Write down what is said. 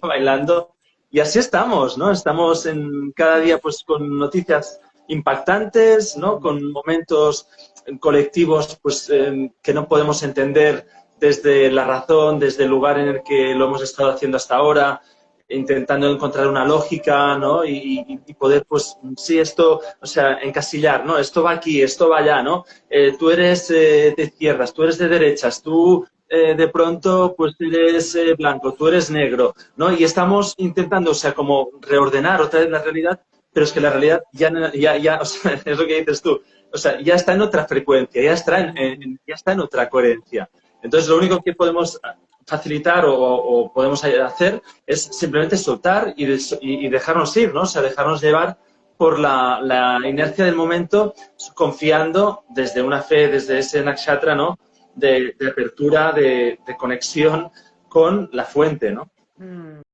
bailando. Y así estamos, ¿no? Estamos cada día pues con noticias impactantes, ¿no? Con momentos colectivos pues que no podemos entender desde la razón, desde el lugar en el que lo hemos estado haciendo hasta ahora, intentando encontrar una lógica, ¿no? Y poder, pues, sí, esto, o sea, encasillar, ¿no? Esto va aquí, esto va allá, ¿no? Tú eres de izquierdas, tú eres de derechas, tú de pronto, pues, eres blanco, tú eres negro, ¿no? Y estamos intentando, o sea, como reordenar otra vez la realidad, pero es que la realidad ya, o sea, es lo que dices tú, o sea, ya está en otra frecuencia, ya está en otra coherencia. Entonces, lo único que podemos facilitar o podemos hacer es simplemente soltar y dejarnos ir, ¿no? O sea, dejarnos llevar por la inercia del momento, confiando desde una fe, desde ese nakshatra, ¿no? De apertura, de conexión con la fuente, ¿no? Mm.